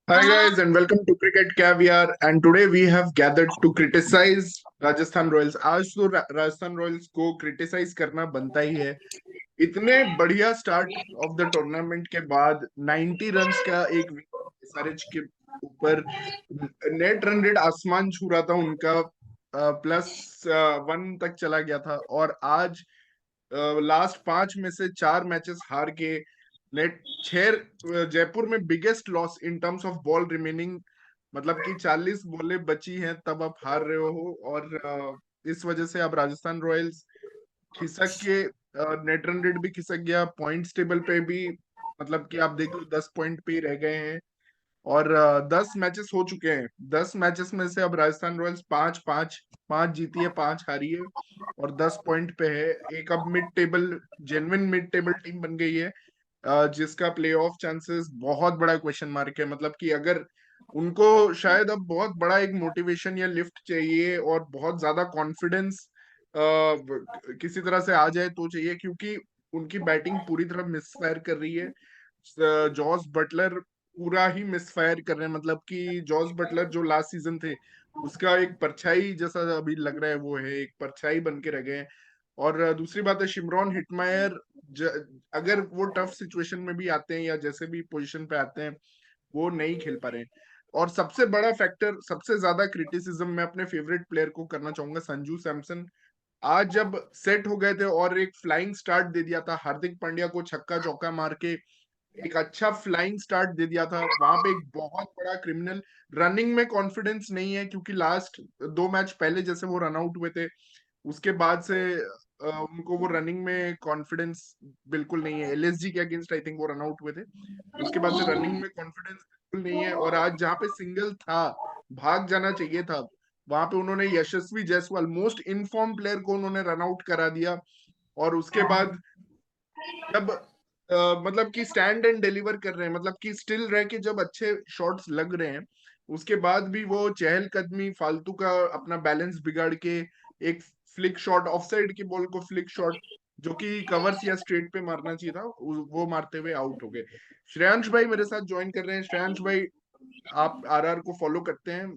Hi guys and welcome to Cricket Caviar and today we have gathered to criticize Rajasthan Royals. आज तो Rajasthan Royals को criticise करना बनता ही है। इतने बढ़िया स्टार्ट ऑफ द टूर्नामेंट के बाद 90 रन्स का एक एसआरएच के ऊपर नेट रन रेट आसमान छू रहा था उनका, +1 तक चला गया था और आज लास्ट 5 में से 4 मैचेस हार के नेट 6 जयपुर में biggest loss in terms of ball remaining. मतलब कि 40 बॉलें बची हैं तब आप हार रहे हो और इस वजह से अब राजस्थान रॉयल्स खिसक के नेट रन रेट भी खिसक गया, पॉइंट्स टेबल पे भी मतलब कि आप देख लो 10 पॉइंट पे ही रह गए हैं और 10 मैचेस हो चुके हैं। 10 मैचेस में से अब राजस्थान रॉयल्स पांच जीती है, 5 हारी है और 10 पॉइंट पे है। एक अब mid table genuine mid table team बन गई है, जिसका प्ले ऑफ चांसेस बहुत बड़ा क्वेश्चन मार्क है। मतलब कि अगर उनको शायद अब बहुत बड़ा एक मोटिवेशन या लिफ्ट चाहिए और बहुत ज्यादा कॉन्फिडेंस किसी तरह से आ जाए तो चाहिए, क्योंकि उनकी बैटिंग पूरी तरह मिसफायर कर रही है। जॉस बटलर पूरा ही मिसफायर कर रहे हैं। मतलब कि जॉस बटलर जो लास्ट सीजन थे उसका एक परछाई जैसा अभी लग रहा है, वो है एक परछाई बन के रह गए हैं। और दूसरी बात है शिमरॉन हिटमायर, अगर वो टफ सिचुएशन में भी आते हैं या जैसे भी पोजीशन पे आते हैं वो नहीं खेल पा रहे हैं। और सबसे बड़ा फैक्टर, सबसे ज्यादा क्रिटिसिज्म मैं अपने फेवरेट प्लेयर को करना चाहूंगा, संजू सैमसन। आज जब सेट हो गए थे और एक फ्लाइंग स्टार्ट दे दिया था, हार्दिक पांड्या को छक्का चौका मार के एक अच्छा फ्लाइंग स्टार्ट दे दिया था, वहां पे एक बहुत बड़ा क्रिमिनल रनिंग में कॉन्फिडेंस नहीं है, क्योंकि लास्ट 2 मैच पहले जैसे वो रन आउट हुए थे उसके बाद से उनको वो रनिंग में कॉन्फिडेंस बिल्कुल नहीं है। एलएसजी के अगेंस्ट आई थिंक वो रन आउट हुए थे, उसके बाद से रनिंग में कॉन्फिडेंस बिल्कुल नहीं है। और आज जहाँ पे सिंगल था, भाग जाना चाहिए था, वहां पे उन्होंने यशस्वी जायसवाल मोस्ट इनफॉर्म प्लेयर को उन्होंने रन आउट करा दिया। और उसके बाद जब मतलब कि स्टैंड एंड डिलीवर कर रहे हैं, मतलब कि स्टिल रह के जब अच्छे शॉट्स लग रहे हैं उसके बाद भी वो चहलकदमी फालतू का अपना बैलेंस बिगाड़ के एक फ्लिक शॉट, ऑफसाइड की बॉल को फ्लिक शॉट जो कि कवर्स या स्ट्रेट पे मारना चाहिए था वो मारते हुए आउट हो गए। श्रेयांश भाई मेरे साथ ज्वाइन कर रहे हैं। श्रेयांश भाई, आप आरआर को फॉलो करते हैं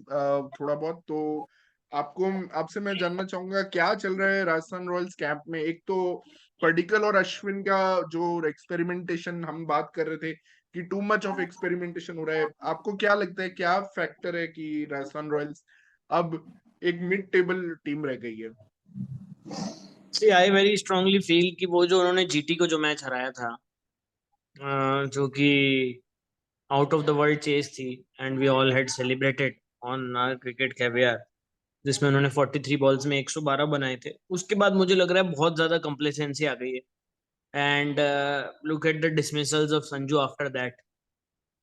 थोड़ा बहुत, तो आपको आपसे मैं जानना चाहूंगा क्या चल रहा है राजस्थान रॉयल्स कैंप में। एक तो पर्डिकल और अश्विन का जो एक्सपेरिमेंटेशन हम बात कर रहे थे कि टू मच ऑफ एक्सपेरिमेंटेशन हो रहा है, आपको क्या लगता है क्या फैक्टर है कि राजस्थान रॉयल्स अब एक मिड टेबल टीम रह गई है? सी आई वेरी स्ट्रांगली फील कि वो जो उन्होंने जीटी को जो मैच हराया था, जो कि out of the world chase थी, and we all had celebrated on our cricket caviar, जिसमें उन्होंने 43 बॉल्स में 112 बनाए थे। उसके बाद मुझे लग रहा है बहुत ज्यादा कंप्लेसेंसी आ गई है। And look at the dismissals of Sanju after that.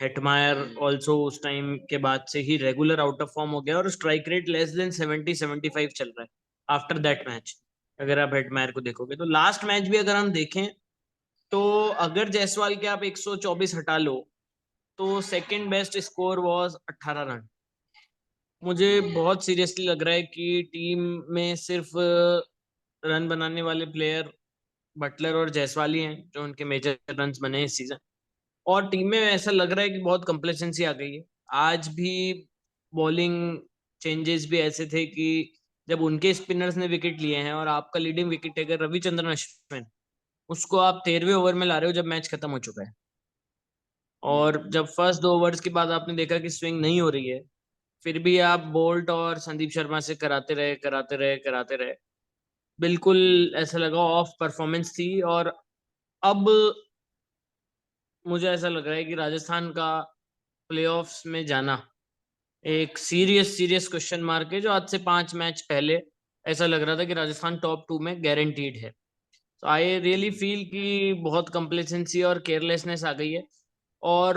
Hetmyer also उस टाइम के बाद से ही रेगुलर आउट ऑफ फॉर्म हो गया और स्ट्राइक रेट लेस देन 70-75 चल रहा है आफ्टर दैट मैच। अगर आप हेटमायर को देखोगे तो लास्ट मैच भी अगर हम देखें तो अगर जायसवाल के आप 124 हटा लो तो second best score was 18 run. मुझे बहुत सीरियसली लग रहा है कि टीम में सिर्फ रन बनाने वाले प्लेयर बटलर और जायसवाल ही हैं जो उनके मेजर रन्स बने इस सीजन। और टीम में ऐसा लग रहा है कि बहुत कंप्लेसेंसी आ गई है। आज भी बॉलिंग चेंजेस भी ऐसे थे कि जब उनके स्पिनर्स ने विकेट लिए हैं और आपका leading wicket taker Ravichandran Ashwin, उसको आप 13वें ओवर में ला रहे हो जब मैच खत्म हो चुका है। और जब फर्स्ट 2 ओवर्स के बाद आपने देखा कि स्विंग नहीं हो रही है, फिर भी आप बोल्ट और संदीप शर्मा से कराते रहे कराते रहे कराते रहे। बिल्कुल ऐसा लगा ऑफ परफॉर्मेंस थी। और अब मुझे ऐसा लग रहा है कि राजस्थान का प्लेऑफ्स में जाना एक सीरियस सीरियस क्वेश्चन मार्क है, जो आज से 5 मैच पहले ऐसा लग रहा था कि राजस्थान टॉप 2 में गारंटीड है। तो आई रियली फील कि बहुत कंप्लेसेंसी और केयरलेसनेस आ गई है। और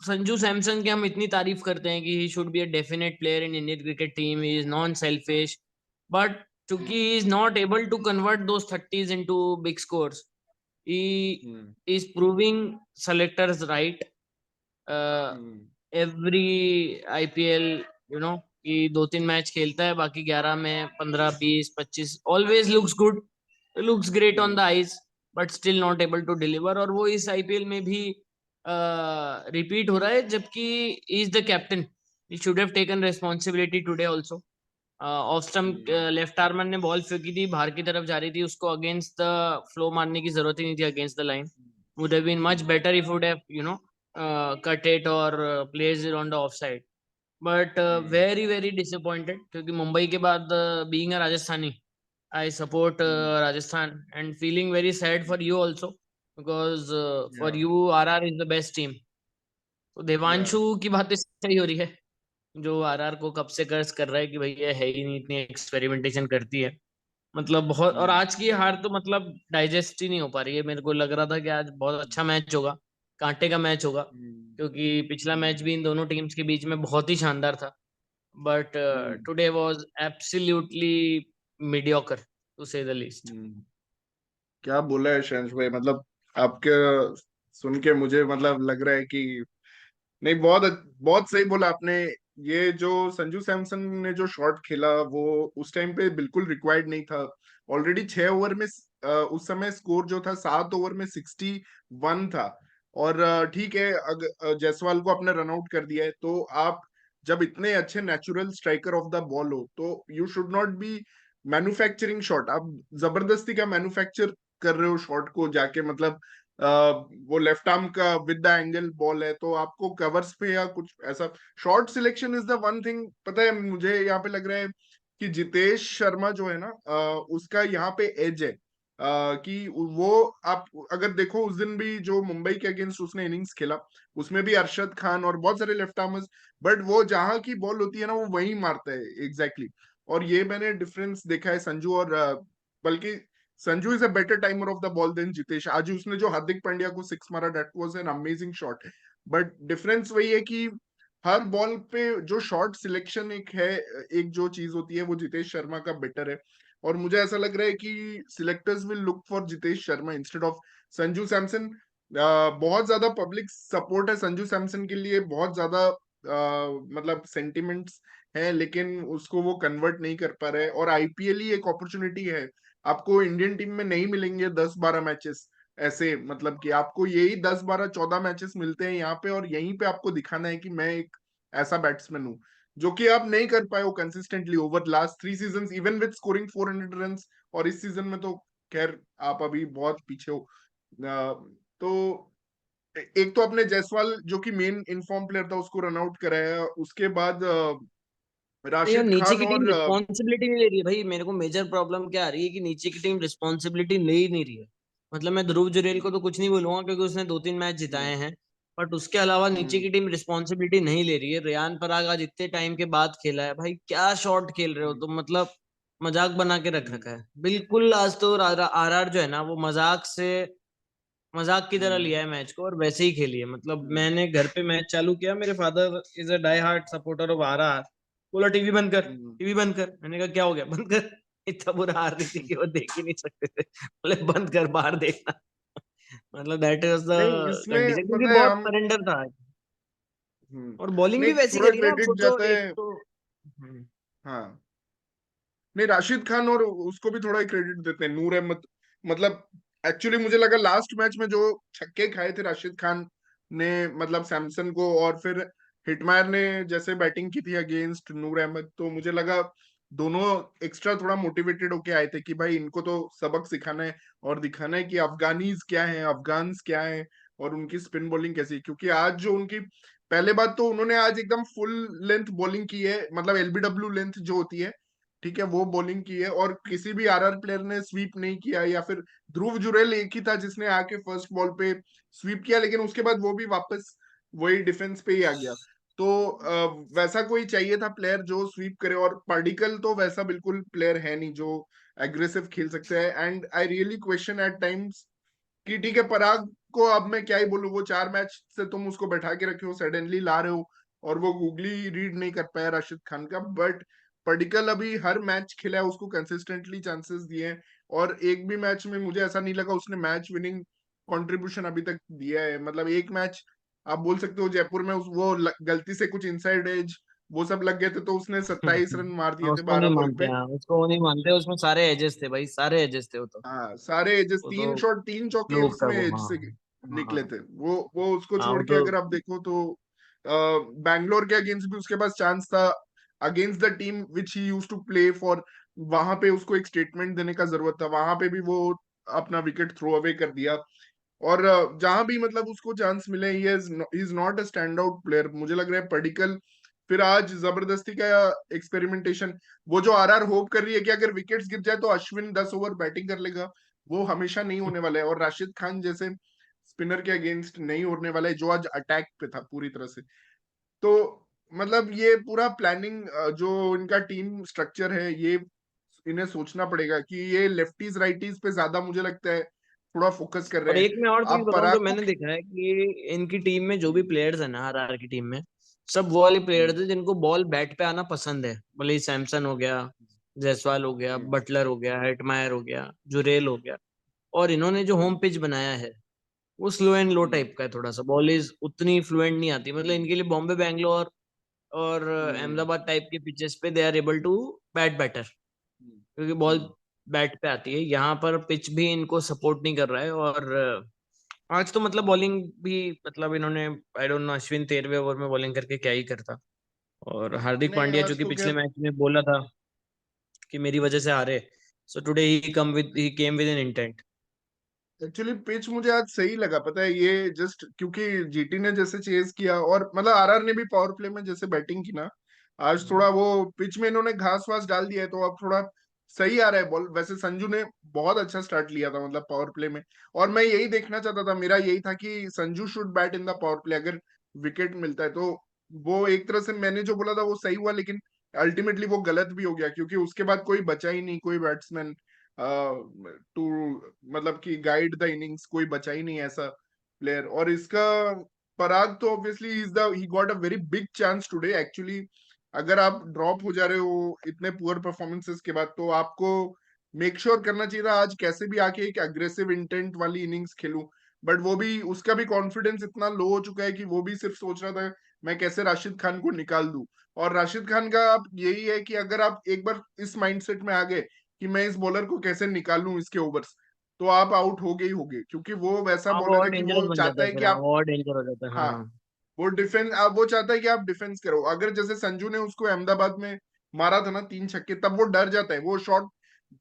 संजू सैमसन की हम इतनी तारीफ करते हैं कि he should be a definite player in Indian cricket team, he is non selfish, but चूंकि he is not able to convert those 30s into big scores, he hmm. is proving selectors right hmm. Every IPL, you know, कि 2-3 match खेलता है, बाकी 11 में 15, 20, 25 always looks good, looks great on the hmm. Eyes, but still not able to deliver. और वो इस IPL में भी रिपीट हो रहा है, जबकि is the captain, he should have taken responsibility today also. Off stump left armour ने बॉल फेंकी थी, बाहर की तरफ जा रही थी, उसको अगेंस्ट द फ्लो मारने की जरूरत ही नहीं थी, against the line. Would have been much better if would have cut it और place it on the off side. But very very disappointed, क्योंकि मुंबई के बाद being a Rajasthani, I support Rajasthan and feeling very sad for you also, because for Yeah, you RR is the best team. तो yeah. Devanshu की बात सही हो रही है, जो आरआर को कब से कर्ज कर रहा है कि भाई ये है ही नहीं, इतनी एक्सपेरिमेंटेशन करती है। मतलब बहुत, और Hmm. आज की हार तो मतलब डाइजेस्ट ही नहीं हो पा रही है। मेरे को लग रहा था कि आज बहुत अच्छा मैच होगा, कांटे का मैच होगा, Hmm. क्योंकि पिछला मैच भी इन दोनों टीम्स के बीच में बहुत ही शानदार था। But Hmm. Today was absolutely mediocre to say the least. Hmm. क्या बोला है शंश भाई, मतलब आपके सुन के मुझे मतलब लग रहा है कि नहीं, बहुत बहुत सही बोला आपने। ये जो संजू सैमसन ने जो शॉट खेला वो उस टाइम पे बिल्कुल रिक्वायर्ड नहीं था। ऑलरेडी 6 ओवर में उस समय स्कोर जो था 7 ओवर में 61 था। और ठीक है, अगर जायसवाल को आपने रन आउट कर दिया है तो आप जब इतने अच्छे natural striker of the ball हो तो you should not be manufacturing shot. आप जबरदस्ती का मैन्युफैक्चर कर रहे हो शॉट को जाके, मतलब वो लेफ्ट आर्म का विद द एंगल बॉल है तो आपको कवर्स पे या कुछ ऐसा। Short selection is the one thing. पता है मुझे यहाँ पे लग रहा है कि जितेश शर्मा जो है ना, उसका यहाँ पे एज है, कि वो आप अगर देखो उस दिन भी जो मुंबई के अगेंस्ट उसने इनिंग्स खेला उसमें भी अरशद खान और बहुत सारे लेफ्ट आर्मर्स, बट वो जहां की बॉल होती है ना वो वहीं मारता है एग्जैक्टली exactly। और ये मैंने डिफरेंस देखा है संजू और बल्कि Sanju is a better timer of the ball than Jitesh. आज उसने जो हार्दिक पांड्या को सिक्स मारा, that was an amazing shot. But difference वही है कि हर बॉल पे जो शॉट सिलेक्शन एक है, एक जो चीज होती है वो जितेश शर्मा का बेटर है। और मुझे ऐसा लग रहा है कि selectors will look for Jitesh Sharma instead of Sanju Samson. बहुत ज्यादा पब्लिक सपोर्ट है संजू सैमसन के लिए, बहुत ज्यादा मतलब सेंटिमेंट्स है, लेकिन उसको वो कन्वर्ट नहीं कर पा रहे। और आईपीएल ही एक अपॉर्चुनिटी है, आपको इंडियन टीम में नहीं मिलेंगे 10-12 मैचेस ऐसे, मतलब कि आपको यही 10-12-14 मैचेस मिलते हैं यहाँ पे, और यहीं पे आपको दिखाना है कि मैं एक ऐसा बैट्समैन हूँ, जो कि आप नहीं कर पाए हो consistently over last 3 season even with scoring 400 run. और इस सीजन में तो खैर आप अभी बहुत पीछे हो। तो एक तो अपने जायसवाल जो कि मेन इनफॉर्म प्लेयर था उसको रन आउट कराया, उसके बाद नहीं, और राशिद नीचे खान की टीम और रिस्पॉन्सिबिलिटी नहीं ले रही है भाई। मेरे को मेजर प्रॉब्लम क्या आ रही है कि नीचे की टीम रिस्पॉन्सिबिलिटी ले ही नहीं रही है। मतलब मैं ध्रुव जुरेल को तो कुछ नहीं बोलूंगा, क्योंकि उसने 2-3 मैच जिताए हैं, बट उसके अलावा नीचे की टीम रिस्पॉन्सिबिलिटी नहीं ले रही है। रेयान पराग आज इतने टाइम के बाद खेला है भाई, क्या शॉट खेल रहे हो तुम, मतलब मजाक बना के रख रखा है बिल्कुल। आज तो आरआर जो है ना, वो मजाक से, मजाक की तरह लिया है मैच को और वैसे ही खेली है। मतलब मैंने घर पे मैच चालू किया, मेरे father is a die hard supporter of RR, बोला टीवी बंद कर, टीवी बंद कर। मैंने कहा क्या हो गया, बंद कर। इतना बुरा हार रही थी कि वो देख ही नहीं सकते थे, बोले बंद कर, बाहर देखना। मतलब दैट वाज द नहीं इसमें कंडीशन, क्योंकि पता है बहुत हम सरेंडर था। और बॉलिंग नहीं, भी वैसी थोड़ा करी ना, आप क्रेडिट सोचो जाता एक है। तो। हाँ, नहीं राशिद खान और उसको भी थोड़ा क्रेडिट देते हैं, नूर अहमद। मतलब एक्चुअली मुझे लगा लास्ट मैच में जो छक्के खाए थे राशिद खान ने, मतलब सैमसन को, और फिर हिटमायर ने जैसे बैटिंग की थी अगेंस्ट नूर अहमद, तो मुझे लगा दोनों एक्स्ट्रा थोड़ा मोटिवेटेड होके आए थे कि भाई इनको तो सबक सिखाना है और दिखाना है कि अफगानीज क्या है, अफगान्स क्या है, और उनकी स्पिन बॉलिंग कैसी है। क्योंकि आज जो उनकी पहले बात तो उन्होंने आज एकदम फुल लेंथ बॉलिंग की है, मतलब एलबीडब्ल्यू लेंथ जो होती है, ठीक है, वो बॉलिंग की है। और किसी भी आरआर प्लेयर ने स्वीप नहीं किया, या फिर ध्रुव जुरैल एक ही था जिसने आके फर्स्ट बॉल पे स्वीप किया, लेकिन उसके बाद वो भी वापस वही डिफेंस पे ही आ गया। तो वैसा कोई चाहिए था प्लेयर जो स्वीप करे, और पार्टिकल तो वैसा बिल्कुल प्लेयर है नहीं जो एग्रेसिव खेल सकते हैं। And I really question at times कि ठीक है, पराग को अब मैं क्या ही बोलूं, वो 4 मैच से तुम उसको बैठा के रखे हो, सडनली ला रहे हो, और वो गूगली रीड नहीं कर पाया राशिद खान का। बट पर्टिकल अभी हर मैच खेला है, उसको कंसिस्टेंटली चांसेस दिए हैं, और एक भी मैच में मुझे ऐसा नहीं लगा उसने मैच विनिंग कंट्रीब्यूशन अभी तक दिया है। मतलब एक मैच आप बोल सकते हो जयपुर में गलती से कुछ इनसाइड एज वो सब लग गए थे, तो उसने 27 रन मार दिए थे उसको नहीं 12 बॉल मानते, पे। हाँ उसको वो नहीं मानते, उसमें सारे एजेस थे भाई, सारे एजेस थे वो तो। हाँ, सारे एजेस, वो तो 3 शॉट 3 चौके फ्लूक था उसमें वो, एज हाँ। से निकले हाँ थे। वो उसको हाँ, छोड़ वो के तो अगर आप देखो तो बैंगलोर के अगेंस्ट भी उसके पास चांस था, against the team which he used to play for. वहां पे उसको एक स्टेटमेंट देने का जरूरत था, वहां पे भी वो अपना विकेट थ्रो अवे कर दिया। और जहां भी मतलब उसको चांस मिले, ही is not a stand out player. मुझे लग रहा है पडिक्कल फिर आज जबरदस्ती का एक्सपेरिमेंटेशन, वो जो आरआर होप कर रही है कि अगर विकेट्स गिर जाए तो अश्विन 10 ओवर बैटिंग कर लेगा, वो हमेशा नहीं होने वाला है। और राशिद खान जैसे स्पिनर के अगेंस्ट नहीं होने वाला है, जो आज अटैक पे था पूरी तरह से। तो मतलब ये पूरा प्लानिंग, जो इनका टीम स्ट्रक्चर है, ये इन्हें सोचना पड़ेगा कि ये लेफ्टीज राइटीज पे ज्यादा मुझे लगता है थोड़ा फोकस कर और रहे हैं। एक मैं और चीज आप बताऊं जो पराग को मैंने देखा है कि इनकी टीम में जो भी प्लेयर्स है ना, आरआर की टीम में, सब वो वाले प्लेयर्स है जिनको बॉल बैट पे आना पसंद है। भले ही सैमसन हो गया, जायसवाल हो गया, बटलर हो गया, हेटमायर हो गया, जुरेल हो गया। और इन्होंने जो होम पिच बनाया है वो स्लो एंड लो टाइप का है, थोड़ा सा बॉल इज उतनी फ्लुएंट नहीं आती। मतलब इनके लिए बॉम्बे, बैंगलोर और अहमदाबाद टाइप के पिचेस पे they are able to bat better, क्योंकि बॉल बैट पे आती है। यहाँ पर पिच भी इनको सपोर्ट नहीं कर रहा है। और आज तो मतलब बॉलिंग भी, मतलब इन्होंने, आई डोंट नो अश्विन 13वें ओवर में बॉलिंग करके क्या ही करता। और हार्दिक नहीं, पांड्या जो आज कि तो पिछले खैर मैच में बोला था कि मेरी वजह से हारे, so today he came with an intent. Actually pitch मुझे आज सही लगा, पता है, ये जस्ट क्योंकि जीटी ने जैसे चेज किया और मतलब आरआर ने भी पावर प्ले में जैसे बैटिंग की ना, आज थोड़ा वो पिच में इन्होंने घास वास डाल दिया है, तो अब थोड़ा सही आ रहा है बॉल। वैसे संजू ने बहुत अच्छा स्टार्ट लिया था मतलब पावर प्ले में, और मैं यही देखना चाहता था, मेरा यही था कि Sanju should bat in the power play अगर विकेट मिलता है तो। वो एक तरह से मैंने जो बोला था वो सही हुआ, लेकिन अल्टीमेटली वो गलत भी हो गया, क्योंकि उसके बाद कोई बचा ही नहीं, कोई बैट्समैन टू मतलब कि गाइड द इनिंग्स, कोई बचा ही नहीं ऐसा प्लेयर। और इसका पराग तो obviously is the he got a very big chance today actually. अगर आप ड्रॉप हो जा रहे हो इतने पुअर परफॉर्मेंसेस के बाद, तो आपको मेक श्योर करना चाहिए था आज कैसे भी आके एक अग्रेसिव इंटेंट वाली इनिंग्स खेलूं। बट वो भी, उसका भी कॉन्फिडेंस इतना लो हो चुका है कि वो भी सिर्फ सोच रहा था मैं कैसे राशिद खान को निकाल दूं। और राशिद खान का अब यही है कि अगर आप एक बार इस माइंडसेट में आ गए कि मैं इस बॉलर को कैसे निकालूं इसके ओवर्स, तो आप आउट हो गए ही हो गए, क्योंकि वो वैसा हाँ, वो बॉलर और है कि डेंजरस वो बन जाता चाहता है है फिर। कि हाँ, आप, वो और डेंजर हो जाता है। हाँ, हाँ, वो डिफेंस, अब वो चाहता है कि आप डिफेंस करो। अगर जैसे संजू ने उसको अहमदाबाद में मारा था ना 3 छक्के, तब वो डर जाता है, वो शॉट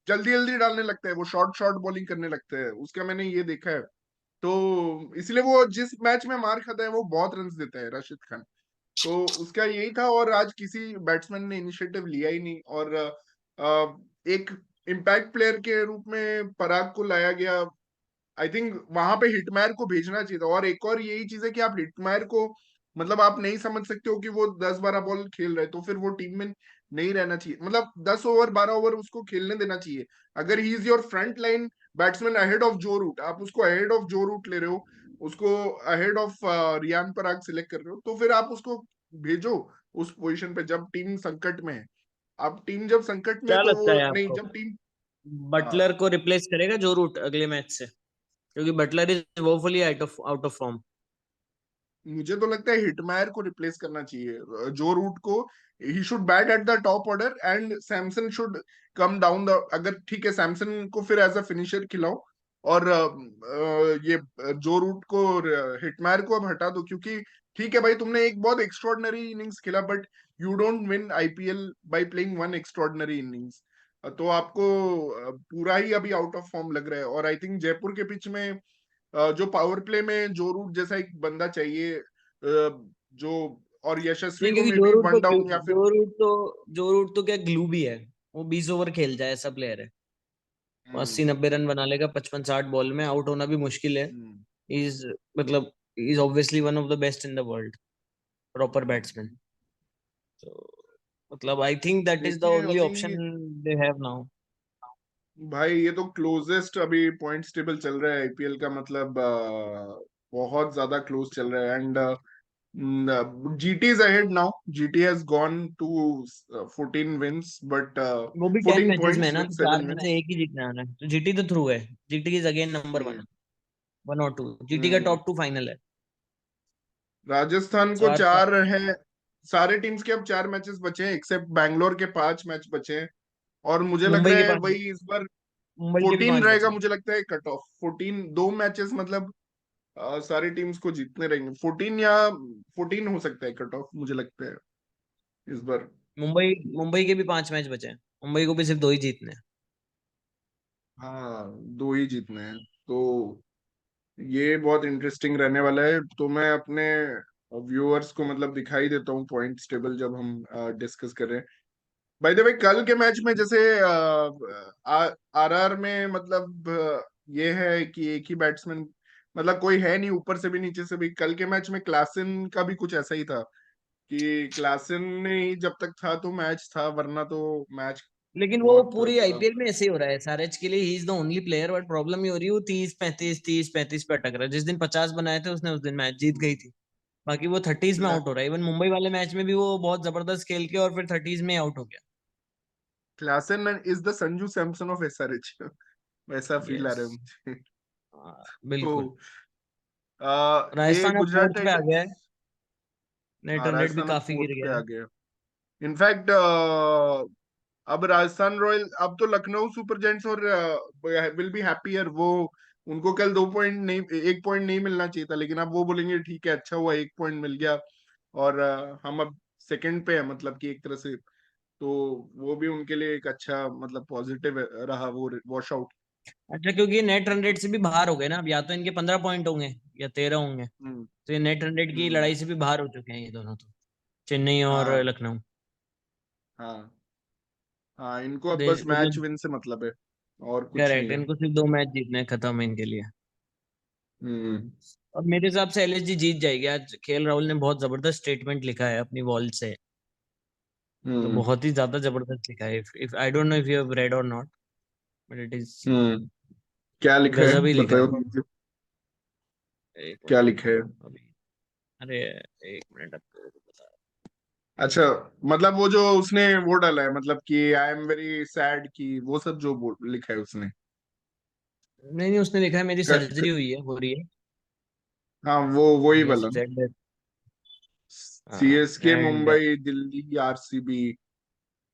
जल्दी जल्दी डालने लगता है, वो शॉर्ट शॉर्ट बॉलिंग करने लगता है, उसका मैंने ये देखा है। तो इसलिए वो जिस मैच में मार खाता है वो बहुत रन देता है राशिद खान। तो उसका यही था, और आज किसी बैट्समैन ने इनिशिएटिव लिया ही नहीं। और एक इम्पैक्ट प्लेयर के रूप में पराग को लाया गया। आई थिंक वहां पे हिटमायर को भेजना चाहिए था। और एक और यही चीज है कि आप हिटमायर को मतलब आप नहीं समझ सकते हो कि वो 10-12 बॉल खेल रहे हैं, तो फिर वो टीम में नहीं रहना चाहिए। मतलब 10 ओवर 12 ओवर उसको खेलने देना चाहिए। अगर he is your front line batsman ahead of जो रूट, आप उसको अहेड ऑफ जो रूट ले रहे हो, उसको ahead of Riyan Parag select कर रहे हो, तो फिर आप उसको भेजो उस पोजीशन पे जब टीम संकट में है। आप टीम जब संकट में है, क्या तो लगता वो है नहीं, आपको, जब टीम, बटलर हाँ, को रिप्लेस करेगा जो रूट अगले मैच से? क्योंकि Buttler is woefully out of form. मुझे तो लगता है हिटमायर को रिप्लेस करना चाहिए जो रूट को। He should bat at the top order and Samson should come down the, अगर ठीक है सैमसन को फिर एज अ फिनिशर खिलाओ। और ये जो रूट को, हिटमायर को अब हटा दो, क्योंकि ठीक है भाई, तुमने एक बहुत एक्स्ट्रॉर्डनरी इनिंग्स खेला, but you don't win IPL by playing one extraordinary innings. तो आपको पूरा ही अभी आउट ऑफ फॉर्म लग रहा है। और आई थिंक जयपुर के पिच में जो पावर प्ले में जो रूट जैसा एक बंदा चाहिए, जो, और यशस्वी नहीं, को क्योंकि मे बी वन डाउन या फिर, जो रूट तो क्या ग्लू भी है। वो 20 ओवर खेल जाए ऐसा प्लेयर है। वो हम्म, 80-90 रन बना लेगा 55-60 बॉल में, आउट होना भी मुश्किल है। हम्म, इज मतलब is obviously one of the best in the world, proper batsman. तो मतलब आई थिंक दैट इज द देखिए ओनली अभी ऑप्शन दे हैव नाउ। भाई ये तो क्लोजेस्ट अभी पॉइंट्स टेबल चल रहा है आईपीएल का, मतलब बहुत ज्यादा क्लोज चल रहा है। And GT is ahead now, GT has gone to 14 wins, but वो भी 10 14 मैचेस में है पॉइंट्स ना, विद तो 4 7 में विंस। से एक ही जीतना है। तो जीटी तो थ्रू है। GT is again number one, hmm, 1 और 2। जीटी का हम्म। टॉप 2 फाइनल है। राजस्थान को चार चार 4 है। सारे टीम्स के अब 4 मैचेस बचे हैं, एक्सेप्ट बैंगलोर के 5 मैच बचे हैं। और मुझे लग मुंबई रहा के है पास, वही इस बार मुंबई के भी 14 5 बचे रहेगा, हैं। मुझे लगता है कट ऑफ 14, 2 मैचेस मतलब सारी टीम्स को जीतने रहेंगे। 14 या 14 हो सकता है कट ऑफ, मुझे लगता है इस बार। मुंबई मुंबई के भी 5 मैच बचे हैं, मुंबई को भी सिर्फ 2 ही जीतने हैं। हाँ, 2 ही जीतने हैं। तो ये बहुत इंटरेस्टिंग रहने वाला है। तो मैं अपने व्यूअर्स को मतलब दिखाई देता हूँ पॉइंट्स टेबल जब हम डिस्कस कर रहे हैं। बाय द वे, कल के मैच में जैसे आरआर में मतलब ये है कि एक ही बैट्समैन, मतलब कोई है नहीं ऊपर से भी नीचे से भी। कल के मैच में क्लासन का भी कुछ ऐसा ही था कि क्लासन ने ही जब तक था तो मैच था, वरना तो मैच लेकिन वो बहुत पूरी आईपीएल में ऐसे ही हो रहा है, एसआरएच के लिए he is the only player, but problem ये हो रही है वो 30-35 पे अटक रहा है। जिस दिन 50 बनाए थे उसने, उस दिन मैच जीत गई थी। बाकी वो 30s में आउट हो रहा है। इवन मुंबई वाले मैच में भी वो बहुत जबरदस्त खेल के और फिर 30s में आउट हो गया। Klaasen is the Sanju Samson of SRH. वैसा फील आ यस, रहा है मुझे। बिल्कुल। तो ये राजस्थान अब गुजरात 4th पे आ गया है, टाइटंस। नेट हाँ, रन रेट भी राजस्थान अब काफी 4th गिर पे गया आ है। गया। इनफैक्ट अब राजस्थान रॉयल, अब तो लखनऊ सुपर जायंट्स और विल बी हैप्पियर। वो उनको कल 2 पॉइंट नहीं, 1 पॉइंट नहीं मिलना चाहिए था, लेकिन अब वो बोलेंगे ठीक है, अच्छा हुआ 1 पॉइंट मिल गया। और हम अब सेकंड पे है, मतलब कि एक तरह से। तो वो भी उनके लिए एक अच्छा मतलब पॉजिटिव रहा वो वॉश आउट। अच्छा, क्योंकि नेट रन रेट से भी बाहर हो गए ना अब, या तो इनके 15 पॉइंट होंगे या 13 होंगे। हम्म। तो ये नेट रन रेट की हम्म। लड़ाई से भी बाहर हो चुके हैं ये दोनों तो, चेन्नई और हाँ। लखनऊ। हाँ। हाँ, इनको अब दे बस मैच मतलब विन से मतलब है, और कुछ नहीं करेक्ट, है। इनको सिर्फ 2 मैच जीतने हैं, खत्म है इनके लिए। हम्म। और मेरे हिसाब से एलएसजी जीत जाएगी आज। केएल राहुल ने बहुत जबरदस्त स्टेटमेंट लिखा है अपनी वॉल से, तो हम्म। बहुत ही ज्यादा जबरदस्त लिखा है। If I don't know if you have read और नॉट, बट इट इज हम्म। क्या लिखा है, गजब ही लिखा बताओ है। मुझे। एक क्या मिनट लिखा है? रुको अभी। अरे, एक मिनट आपको बता। अच्छा, मतलब वो जो उसने वो डाला है, मतलब कि आई एम वेरी सैड की वो सब जो लिखा है उसने। नहीं नहीं, उसने लिखा है मेरी क, सर्जरी क, हुई है, हो रही है। हाँ, वो वही ही वाला। Said that. CSK and Mumbai, Delhi RCB.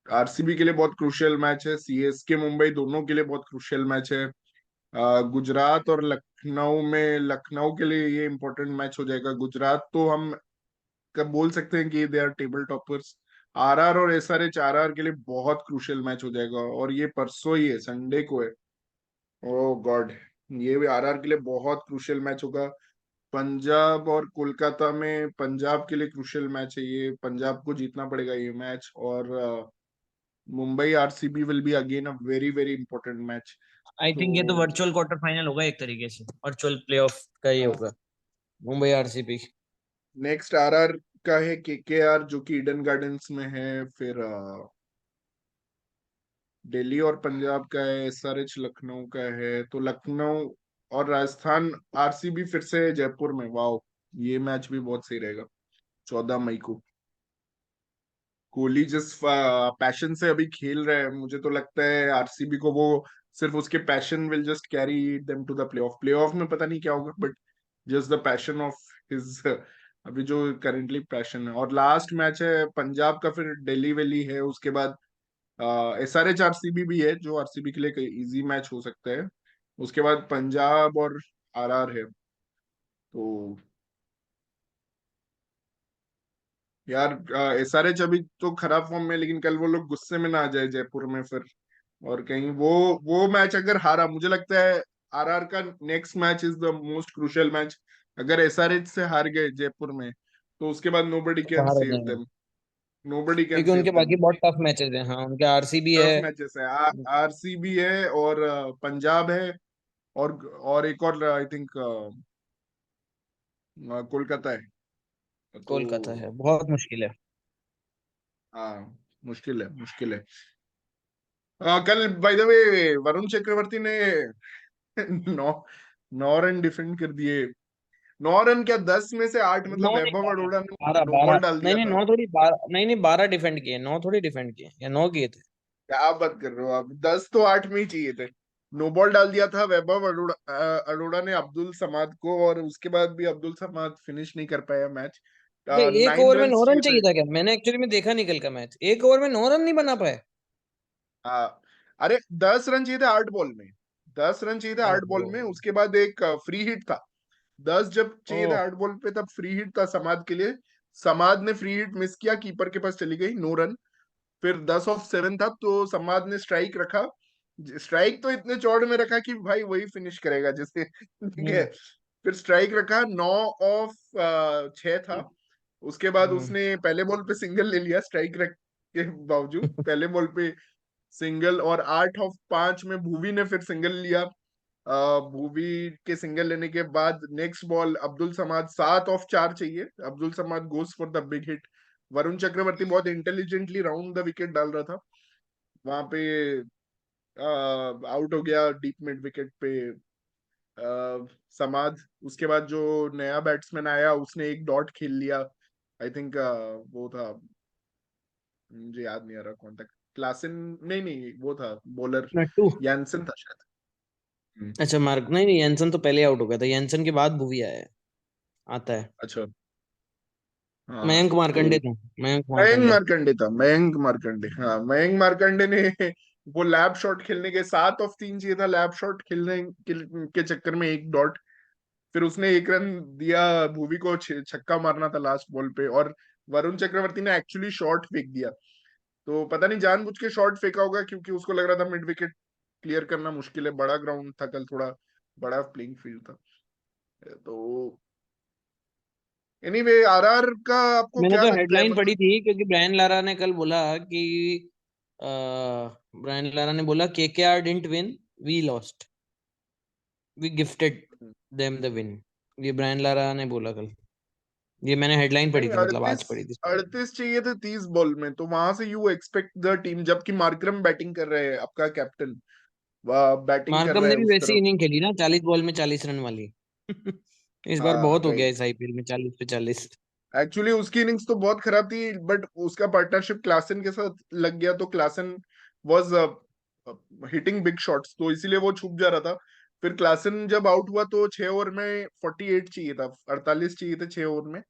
RCB के लिए बहुत क्रूशियल मैच है, सीएसके मुंबई दोनों के लिए बहुत क्रूशियल मैच है। गुजरात और लखनऊ में, लखनऊ के लिए ये इंपॉर्टेंट मैच हो जाएगा। गुजरात तो हम कब बोल सकते हैं कि they are table toppers. RR और एसआरएच, आरआर के लिए बहुत क्रूशियल मैच हो जाएगा, और ये परसों ही है, संडे को है। ओ गॉड, ये भी आरआर के लिए बहुत क्रूशियल मैच होगा। पंजाब और कोलकाता में, पंजाब के लिए क्रूशियल मैच है ये, पंजाब को जीतना पड़ेगा ये मैच। और Mumbai RCB will be again a very very important match. I तो थिंक ये तो वर्चुअल क्वार्टर फाइनल होगा एक तरीके से, वर्चुअल प्लेऑफ का ये होगा, मुंबई आरसीबी। नेक्स्ट आरआर का है केकेआर, जो कि ईडन गार्डन्स में है। फिर दिल्ली और पंजाब का है, एसआरएच लखनऊ का है। तो लखनऊ और राजस्थान, आरसीबी फिर से जयपुर में, वाओ, ये मैच भी बहुत सही रहेगा 14 मई को। कोहली जिस पैशन से अभी खेल रहे हैं, मुझे तो लगता है आरसीबी को वो सिर्फ उसके passion will just carry them to the playoff. Playoff में पता नहीं क्या होगा, but just the passion of his, अभी जो करेंटली पैशन है। और लास्ट मैच है पंजाब का, फिर दिल्ली वेली है उसके बाद। एसआरएच आरसीबी भी है, जो आरसीबी के लिए इजी मैच हो सकता है। उसके बाद पंजाब और आरआर है। तो यार, एसआरएच अभी तो खराब फॉर्म में है, लेकिन कल वो लोग गुस्से में ना आ जाए जयपुर में फिर, और कहीं वो मैच अगर हारा, मुझे लगता है आरआर का next match is the most crucial match. अगर एसआरएच से हार गए जयपुर में, तो उसके बाद नोबडी कैन बाहर हो सेव जाएंगे, देम। नोबडी कैन क्योंकि सेव उनके देम। बाकी बहुत टफ मैचेस हैं। हाँ, उनके आरसीबी है। टफ मैचेस है, आरसीबी है और पंजाब है, और एक और आई थिंक कोलकाता है। तो कोलकाता है, बहुत मुश्किल है। हाँ, मुश्किल है, मुश्किल है। कल by the way, Varun Chakravarthy ने 9 9 रन डिफेंड कर दिए। 9 रन क्या, 10 में से 8, मतलब 9 नहीं, वैभव 12। अरोड़ा ने 12 नो 12 बॉल डाल नहीं दिया नहीं, था। 9 थोड़ी 12, नहीं नहीं, 12 डिफेंड किए, 9 थोड़ी डिफेंड किए, या 9 किए थे। क्या बात कर रहे हो आप, 10 तो 8 में ही चाहिए थे। नो बॉल डाल दिया था वैभव अरोड़ा, अरोड़ा ने अब्दुल समाद को, और उसके बाद भी अब्दुल समाद फिनिश नहीं कर पाया मैच। अरे, एक 9 ओवर में रन 9 रन चाहिए चाहिए थे। था क्या? मैंने एक्चुअली में देखा निकल का मैच, एक ओवर में 9 रन नहीं बना पाए। हाँ, अरे 10 रन चाहिए थे 8 बॉल में। 10 रन चाहिए थे 8 बॉल ओहो। में, उसके बाद एक फ्री हिट था। 10 जब चाहिए ओ था 8 बॉल पे, तब फ्री हिट था समाद के लिए। समाद ने फ्री हिट मिस किया, कीपर के पास चली गई, नो रन। फिर 10 ऑफ 7 था, तो समाद ने स्ट्राइक रखा। स्ट्राइक तो इतने चौड़ में रखा कि भाई वही फिनिश करेगा जैसे ठीक है। हम्म फिर स्ट्राइक रखा, 9 ऑफ 6 था। उसके बाद हम्म उसने पहले बॉल पे सिंगल ले लिया, स्ट्राइक रख के बावजूद पहले बॉल पे सिंगल। और 8 ऑफ 5 में भुवी ने फिर सिंगल लिया। भुवी के सिंगल लेने के बाद next ball Abdul Samad, 7 off 4 चाहिए, Abdul Samad goes for the big hit. Varun Chakravarthy बहुत इंटेलिजेंटली राउंड द विकेट डाल रहा था वहां पे, आउट हो गया डीप मिड विकेट पे समाद। उसके बाद जो नया बैट्समैन आया उसने एक डॉट खेल लिया, आई थिंक वो था, मुझे याद नहीं आ रहा कौन था, क्लासन, नहीं नहीं वो था बॉलर, नट्टू। यानसन था शायद। अच्छा मार्क, नहीं नहीं, येंसन तो पहले आउट हो गया था, येंसन के बाद भुवी आया है, आता है। अच्छा, हाँ मयंक तो मार्कंडे था, मयंक मयंक मार्कंडे। मार्कंडे था, मयंक मार्कंडे, हाँ मयंक मार्कंडे ने वो लैप शॉट खेलने के, 7 ऑफ 3 चाहिए था, लैप शॉट खेलने के चक्कर में एक डॉट। फिर उसने एक रन दिया, भुवी को छक्का मारना था लास्ट बॉल पे, और वरुण चक्रवर्ती ने एक्चुअली शॉट फेंक दिया। तो पता नहीं जानबूझ के शॉट फेंका होगा, क्योंकि उसको लग रहा था मिड विकेट क्लियर करना मुश्किल है, बड़ा ग्राउंड था कल, थोड़ा बड़ा प्लेइंग फील्ड था। तो एनीवे आरआर का आपको मैंने क्या तो लगता है, हेडलाइन पढ़ी मतलब? थी, क्योंकि ब्रायन लारा ने कल बोला कि ब्रायन लारा ने बोला KKR didn't win, we lost, we gifted them the win. ये ब्रायन लारा ने बोला कल। ये मैंने हेडलाइन पढ़ी नहीं, थी, मतलब आज 38 पढ़ी थी। 38 चाहिए थे 30 बॉल में, तो वहां से यू एक्सपेक्ट द टीम, जबकि मार्करम बैटिंग कर रहे हैं, आपका कैप्टन वह बैटिंग कर मार्करम रहा ने है भी उस वैसी तरफ। इनिंग खेली ना, 40 बॉल में 40 रन वाली। इस बार हाँ बहुत हो गया राइट। इस आईपीएल में, 40 पे 40। एक्चुअली उसकी इनिंग्स तो बहुत खराब थी, बट उसका पार्टनरशिप क्लासन के साथ लग गया, तो Klaasen was hitting big shots, तो इसीलिए वो छूट जा रहा था। फिर क्लासन जब आउट हुआ तो 6 ओवर में 48 चाहिए था, 48 चाहिए थे 6 ओवर में।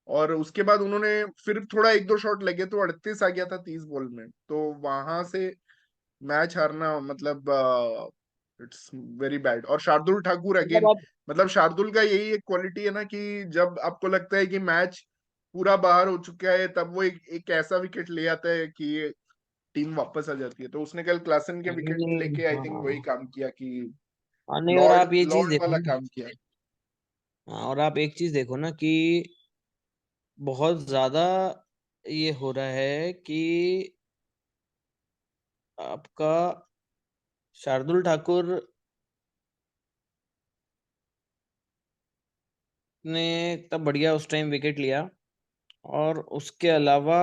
और उसके बाद उन्होंने फिर थोड़ा एक दो शॉट लगे, तो 38 आ गया था 30 बॉल में, तो वहां से मैच हारना मतलब इट्स वेरी बैड। और शार्दुल ठाकुर मतलब अगेन, आप मतलब शार्दुल का यही एक क्वालिटी है ना, कि जब आपको लगता है कि मैच पूरा बाहर हो चुका है, तब वो एक ऐसा विकेट ले आता है कि टीम वापस आ जाती है। तो उसने कल क्लासन के विकेट लेके आई थिंक वही हाँ काम किया, कि हाँ, नहीं, और लॉर्ड आप ये चीज लॉर्ड देखो वाला ना। काम किया। हाँ, और आप एक चीज देखो ना कि बहुत ज्यादा ये हो रहा है कि आपका शार्दुल ठाकुर ने तब बढ़िया उस टाइम विकेट लिया, और उसके अलावा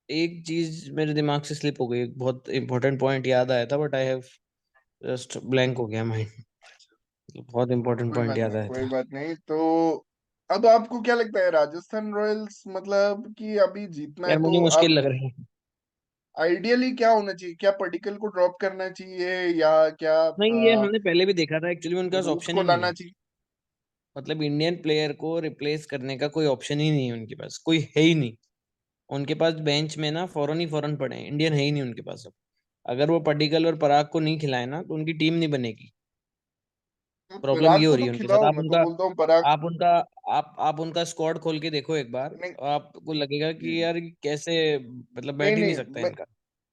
एक चीज मेरे दिमाग से स्लिप हो गई, एक बहुत इंपॉर्टेंट पॉइंट याद आया था, but I have just blank हो गया माइंड। बहुत इंपॉर्टेंट कोई पॉइंट बात याद नहीं, आया कोई था। बात नहीं। तो अब आपको क्या लगता है, राजस्थान रॉयल्स मतलब कि अभी जीतना है, यार मुझे तो मुश्किल अब लग रहा है। आइडियली क्या होना चाहिए? क्या पर्टिकल को ड्रॉप करना चाहिए, या क्या नहीं, ये हमने पहले भी देखा था, एक्चुअली उनके पास रूट ऑप्शन को ही नहीं लाना है। चाहिए? मतलब इंडियन प्लेयर को रिप्लेस करने का कोई ऑप्शन ही नहीं है उनके पास, कोई है ही नहीं। उनके पास बेंच में ना फॉरन ही फॉरन पड़े हैं, इंडियन है ही नहीं उनके पास अब। अगर वो पडिक्कल और पराग को नहीं खिलाए ना, तो उनकी टीम नहीं बनेगी। तो प्रॉब्लम ये पराग हो को रही तो है उनके साथ। खिलाओ, आप मैं तो उनका बोलता हूँ पराग। आप उनका आप उनका स्क्वाड खोल के देखो एक बार, नहीं तो आपको लगेगा कि यार ये कैसे, मतलब नहीं बैठ ही नहीं नहीं, सकता मैं इनका।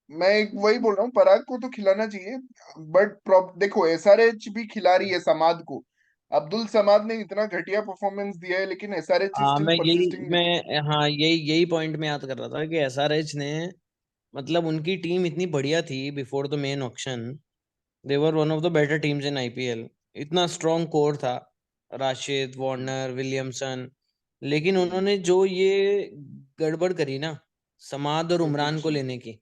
मैं एक वही बोल रहा हूँ, पराग को तो खिलाना चाहिए। बट देखो एसआरएच भी खिला रही है समाद को। अब्दुल समाद ने इतना घटिया परफॉर्मेंस दिया है, लेकिन एसआरएच इज हाँ स्टिल परसिस्टिंग विद। हाँ, यही पॉइंट मैं याद कर रहा था कि एसआरएच ने, मतलब उनकी टीम इतनी बढ़िया थी before the main auction. They were one of the better teams in IPL. इतना स्ट्रॉन्ग कोर था, राशिद, वार्नर, विलियमसन। लेकिन उन्होंने जो ये गड़बड़ करी ना, समाद और उमरान को रोटेशन। लेने की।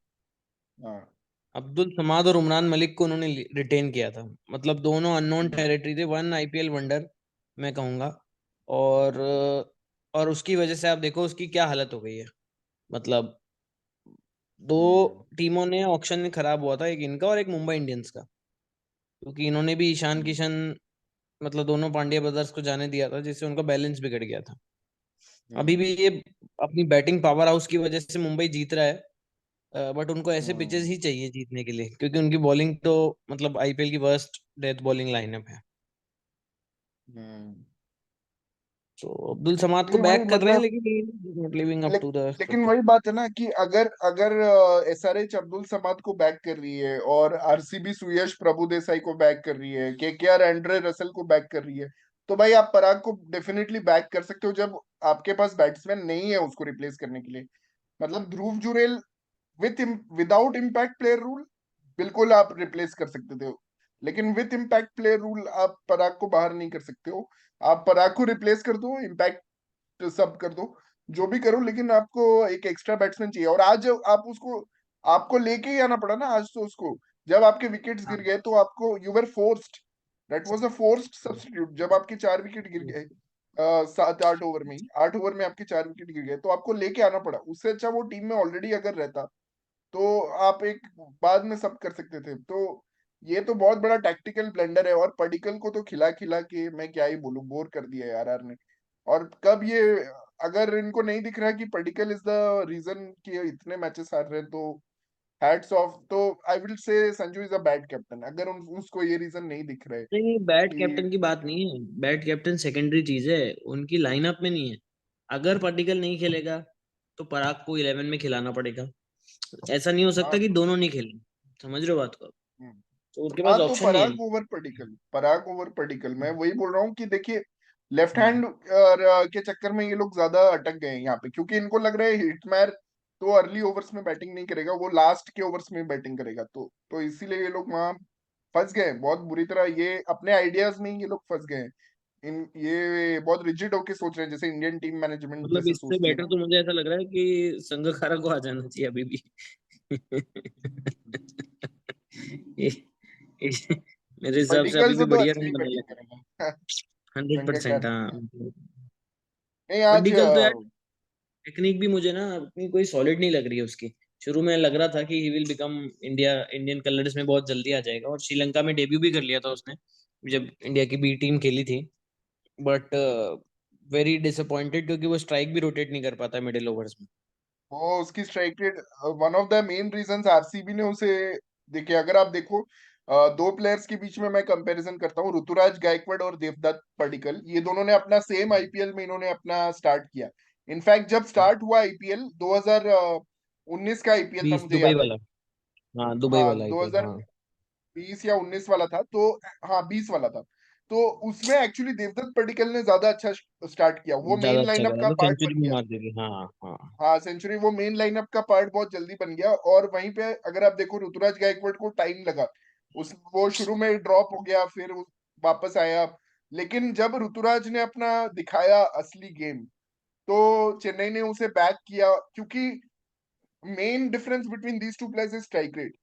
हाँ। अब्दुल समाद और उमरान मलिक को उन्होंने रिटेन किया था। मतलब दोनों अननोन टेरिटरी थे, वन आईपीएल वंडर मैं कहूंगा। और उसकी वजह से आप देखो उसकी क्या हालत हो गई है। मतलब दो हम्म टीमों ने ऑक्शन में खराब हुआ था, एक इनका और एक मुंबई इंडियंस का, क्योंकि इन्होंने भी ईशान किशन, मतलब दोनों पांड्या ब्रदर्स को जाने दिया था, जिससे उनका बैलेंस बिगड़ गया था। अभी भी हम्म ये अपनी बैटिंग पावर हाउस की वजह से मुंबई जीत रहा है, बट उनको ऐसे पिचेस हम्म ही चाहिए जीतने के लिए, क्योंकि उनकी बॉलिंग तो मतलब आईपीएल की वर्स्ट डेथ बॉलिंग लाइनअप है। हम्म तो अब्दुल समाद को नहीं वही बैक कर रहे हैं, मतलब लेकिन नॉट लिविंग अप ले, टू द लेकिन एक्सपेक्टेड। वही बात है ना कि अगर अगर एसआरएच अब्दुल समाद को बैक कर रही है और आरसीबी सुयश प्रभु देसाई को बैक कर रही है, केकेआर एंड्रे रसल को बैक कर रही है, तो भाई आप पराग को डेफिनेटली बैक कर सकते हो जब आपके पास बैट्समैन नहीं है उसको रिप्लेस करने के लिए। मतलब Dhruv Jurel with without impact player rule बिल्कुल आप रिप्लेस कर सकते थे, लेकिन विथ इम्पैक्ट प्लेयर रूल आप पराग को बाहर नहीं कर सकते हो। आप पराग को रिप्लेस कर दो, इम्पैक्ट सब कर दो, जो भी करो, लेकिन आपको एक एक्स्ट्रा बैट्समैन चाहिए। और आज आप उसको आपको लेके ही आना पड़ा ना आज तो उसको, जब आपके विकेट्स गिर हाँ। गए तो आपको you were forced, that was a forced substitute. जब आपके 4 विकेट गिर गए 7-8 ओवर में ही, 8 ओवर में आपके 4 विकेट गिर गए तो आपको लेके आना पड़ा। उससे अच्छा वो टीम में ऑलरेडी अगर रहता तो आप एक बाद में सब कर सकते थे। तो ये तो बहुत बड़ा टैक्टिकल ब्लंडर है, और पडिक्कल को तो खिला खिला के मैं क्या ही बोलूं, बोर कर दिया है आरआर ने। और कब ये, अगर इनको नहीं दिख रहा कि पडिक्कल इज द रीजन कि इतने मैचेस हार रहे हैं, तो हैट्स ऑफ। तो I will say Sanju is a bad captain, अगर उसको ये रीजन नहीं दिख रहा है नहीं, बैट कि कैप्टन की बात नहीं है, बैट कैप्टन सेकेंडरी चीज है, उनकी लाइनअप में नहीं है। अगर पार्टिकल नहीं खेलेगा तो पराग को 11 में खिलाना पड़ेगा। ऐसा नहीं हो सकता हाँ। कि दोनों नहीं खेलें। समझ रहे हो बात को? हम्म। तो उनके पास हाँ तो ऑप्शन नहीं पराग है। ओवर पडिक्कल, पराग ओवर पडिक्कल, मैं वही बोल रहा हूँ कि देखिए लेफ्ट हम्म। हैंड के चक्कर में ये लोग ज्यादा अटक गए हैं यहाँ पे, क्योंकि इनको लग रहा है हिटमैर तो अर्ली ओवर्स में बैटिंग नहीं करेगा, वो लास्ट के ओवर्स में बैटिंग करेगा। तो इसीलिए ये लोग वहां फंस गए हैं बहुत बुरी तरह, ये अपने आइडियाज में ही ये लोग फंस गए हैं। इन ये बहुत रिजिड होके सोच रहे हैं, जैसे इंडियन टीम मैनेजमेंट मतलब जैसे इससे सोचती है बेटर ना। तो मुझे ऐसा लग रहा है कि संगकारा को आ जाना चाहिए अभी भी। ये, ये, मेरे हिसाब से पडिक्कल अभी भी से तो बढ़िया अच्छा रन ही बनेगा। बैटिंग करेगा। 100%। संगकारा हाँ। से नहीं आज पड्डिकल तो यार टेक्निक भी मुझे ना उतनी कोई सॉलिड नहीं लग रही है उसकी। शुरू में लग रहा था कि he will become Indian colours में बहुत जल्दी आ जाएगा, और श्रीलंका में डेब्यू भी कर लिया था उसने जब इंडिया की बी टीम खेली थी। बट वेरी डिसअपॉइंटेड, क्योंकि वो स्ट्राइक भी रोटेट नहीं कर पाता मिडिल ओवर्स में। वो उसकी strike rate, one of the main reasons RCB ने उसे, देखिए अगर आप देखो दो प्लेयर्स के बीच में मैं कंपैरिजन करता हूँ, ऋतुराज गायकवाड़ और देवदत्त पडिक्कल, ये दोनों ने अपना सेम आईपीएल में इन्होंने अपना स्टार्ट किया। इनफैक्ट जब स्टार्ट हुआ आईपीएल 2019 का आईपीएल था 20 मुझे दुबई याद है। वाला। हाँ, दुबई हाँ वाला आईपीएल, हाँ। 2020 या 19 वाला था तो, हाँ 20 वाला था। तो उसमें एक्चुअली देवदत्त पडिक्कल ने ज्यादा अच्छा स्टार्ट किया, वो ज्यादा मेन अच्छा लाइनअप करा, का वो पार्ट सेंचुरी बन भी गया। मार देगी। हाँ, हाँ। हाँ सेंचुरी, वो मेन लाइनअप का पार्ट बहुत जल्दी बन गया। और वहीं पे अगर आप देखो ऋतुराज गायकवाड़ को टाइम लगा, उस वो शुरू में ड्रॉप हो गया, फिर वापस आया। लेकिन जब ऋतुराज ने अपना दिखाया असली गेम, तो चेन्नई ने उसे बैक किया, क्योंकि main difference between these two players is strike rate.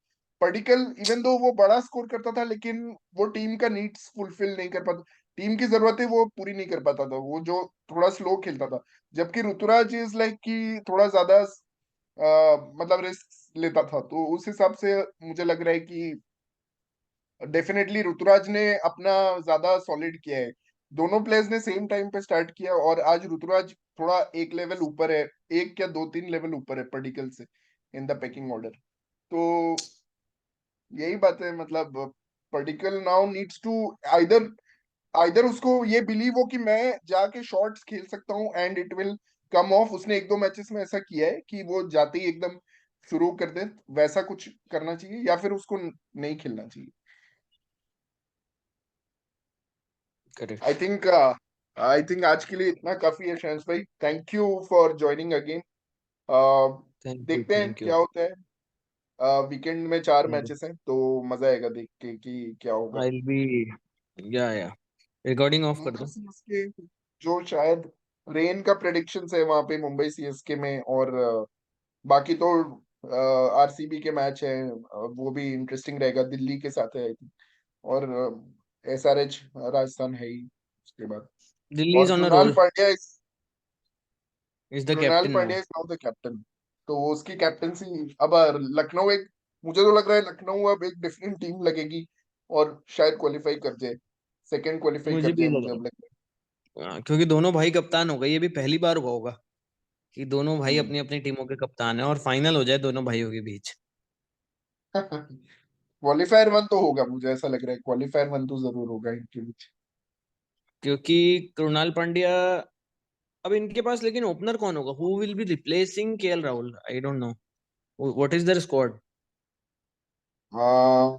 Particle even though वो बड़ा स्कोर करता था, लेकिन वो टीम का नीड्स फुलफिल नहीं कर पाता, टीम की जरूरतें वो पूरी नहीं कर पाता था, वो जो थोड़ा स्लो खेलता था। जबकि ऋतुराज इज लाइक कि थोड़ा ज्यादा मतलब रिस्क लेता था। तो उस हिसाब से मुझे लग रहा है कि डेफिनेटली ऋतुराज ने अपना ज्यादा सॉलिड किया है। दोनों प्लेयर्स ने सेम टाइम पे स्टार्ट किया, और आज ऋतुराज थोड़ा एक लेवल ऊपर है, एक या दो तीन लेवल ऊपर है पर्टिकल से इन द पैकिंग ऑर्डर। तो यही बात है, मतलब particle now needs to either either उसको ये बिलीव हो कि मैं जाके शॉट्स खेल सकता हूँ and it will come of. उसने एक दो मैचेस में ऐसा किया है कि वो जाते ही एकदम शुरू कर दे, वैसा कुछ करना चाहिए, या फिर उसको नहीं खेलना चाहिए। आई करेक्ट। थिंक आई थिंक आज के लिए इतना काफी है शैंस भाई, thank you for joining again. Thank you, देखते हैं थैंक यू। क्या होता है। वीकेंड में 4 मैचेस हैं तो मजा आएगा देख के कि क्या होगा। आई विल बी, या रिकॉर्डिंग ऑफ कर मुंबई दो। सीएसके, जो शायद रेन का प्रेडिक्शन है वहां पे मुंबई सीएसके में, और बाकी तो आरसीबी के मैच हैं, वो भी इंटरेस्टिंग रहेगा, दिल्ली के साथ है आई थिंक। और एसआरएच राजस्थान है ही उसके बाद। दिल्ली इज और on a roll, is the Krunal captain now. Pandya is now the captain. तो उसकी कैप्टनसी अब लखनऊ एक, मुझे तो लग रहा है लखनऊ अब एक डिफरेंट टीम लगेगी, और शायद क्वालिफाई कर जाए, सेकंड क्वालिफाई मुझे कर भी जाए, लग मुझे अब रहा लगता है, क्योंकि दोनों भाई कप्तान हो गए, ये भी पहली बार हुआ होगा कि दोनों भाई है। अपनी अपनी टीमों के कप्तान हैं और फाइनल हो जाए दोनों भाइयों के बीच। क्वालिफायर वन तो होगा, मुझे ऐसा लग रहा है क्वालिफायर वन तो जरूर होगा इनके बीच। क्योंकि कृणाल पांड्या अब इनके पास लेकिन ओपनर कौन होगा? Who will be replacing KL Rahul? I don't know what is their squad. हाँ,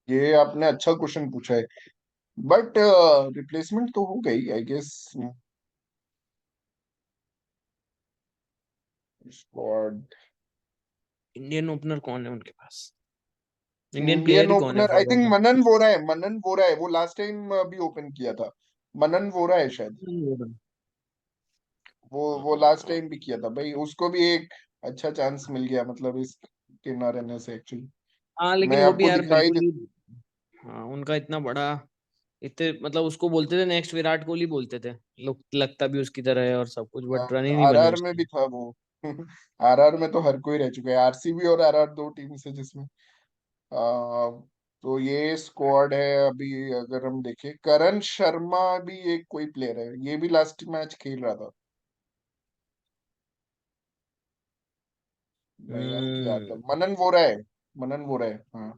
ये आपने अच्छा क्वेश्चन पूछा है, बट रिप्लेसमेंट तो हो गई I guess. Squad, Indian opener कौन है उनके पास? इंडियन प्लेयर इंडियन ही कौन है opener for I think that? Manan Vora है, मनन वोरा है, वो लास्ट टाइम भी ओपन किया था। मनन वोरा है शायद। वो लास्ट टाइम भी किया था भाई, उसको भी एक अच्छा चांस मिल गया, मतलब इस के ना रहने से एक्चुअली। हाँ लेकिन मैं वो भी आपको यार दिखाई बिल्कुल दे। ही, हाँ उनका इतना बड़ा, इतने मतलब उसको बोलते थे नेक्स्ट विराट कोहली बोलते थे लोग, लगता भी उसकी तरह है और सब कुछ, बट रन ही नहीं बने आरआर में उसके। भी था वो। आरआर में तो हर कोई रह चुका है, आरसीबी और आरआर दो टीम से जिसमें तो ये स्क्वाड है अभी। अगर हम देखें, करण शर्मा भी एक कोई प्लेयर है, ये भी लास्ट मैच खेल रहा था। मयंक यादव, हम्म। मनन वोरा है, मनन वोरा है हाँ।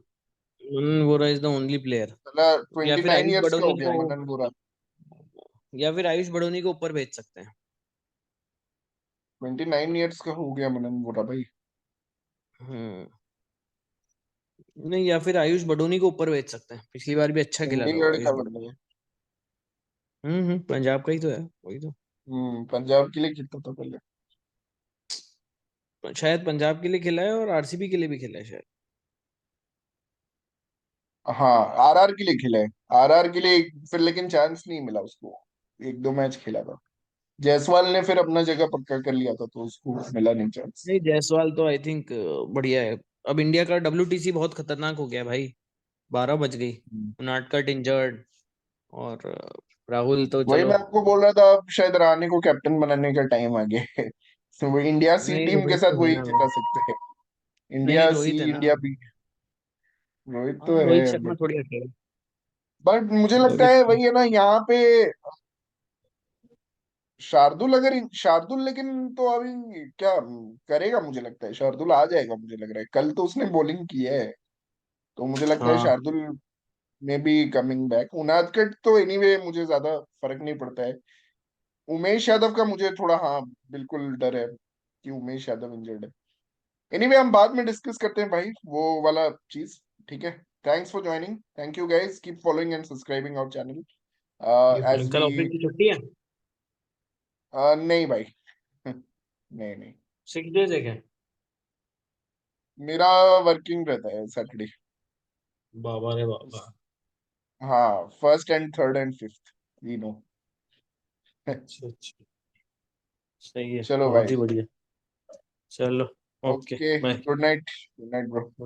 Vora is the only player. मतलब या ट्वेंटी फिर नाइन आयुष ईयर्स का हो बडोनी गया को, मनन वोरा। या फिर आयुष बडोनी को ऊपर भेज सकते हैं। 29 ईयर्स का हो गया मनन वोरा भाई। हम्म। नहीं, या फिर आयुष बडोनी को ऊपर भेज सकते हैं, पिछली बार भी अच्छा खेला था वो चंडीगढ़ आयुष का बडोनी। बंदा है। पंजाब का ही तो है, वही तो। पंजाब के लिए खेलता था पहले। शायद पंजाब के लिए खेला है और आरसीबी के लिए भी खेला है शायद। हाँ, आरआर के लिए खेला है। आरआर के लिए फिर लेकिन चांस नहीं मिला उसको, एक दो मैच खेला था। जायसवाल ने फिर अपना जगह पक्का कर लिया था, तो उसको मिला नहीं चांस। नहीं, जायसवाल तो आई थिंक बढ़िया है। अब इंडिया का डब्ल्यूटीसी बहुत खतरनाक हो गया भाई। 12 बज गई। उनादकट इंजर्ड, और राहुल तो वही चलो। मैं आपको बोल रहा था, अब शायद रहाणे को कैप्टन बनाने का टाइम आ गया है। तो वो इंडिया सी नहीं, टीम के रोहित साथ तो है वही ना भाई। जिता सकते हैं। नहीं, इंडिया सी, रोहित है ना। India B. रोहित तो हाँ, है, रोहित शर्मा बट थोड़ी हटेगा। मुझे लगता रोहित। है वही है ना यहाँ पे। शार्दुल, अगर शार्दुल लेकिन तो अभी क्या करेगा, मुझे लगता है शार्दुल आ जाएगा, मुझे लग रहा है कल तो उसने बॉलिंग की है। तो मुझे लगता है हाँ। शार्दुल में बी कमिंग बैक। उनादकट तो एनीवे मुझे ज्यादा फर्क नहीं पड़ता है। उमेश यादव का मुझे थोड़ा, हाँ, बिल्कुल डर है कि उमेश यादव इंजर्ड है। एनीवे हम बाद में डिस्कस करते हैं भाई वो वाला चीज। ठीक है। Thanks for joining, thank you guys, keep following and subscribing our channel as कल वी। ऑफिस की छुट्टी है? नहीं भाई। नहीं नहीं, 6 days है क्या? मेरा वर्किंग रहता है सैटरडे। बाबा रे बाबा। हाँ, first and third and fifth, we know. अच्छा अच्छा। सही है, चलो बहुत भाई। ही बढ़िया। चलो। Okay okay, bye. Good night, good night bro.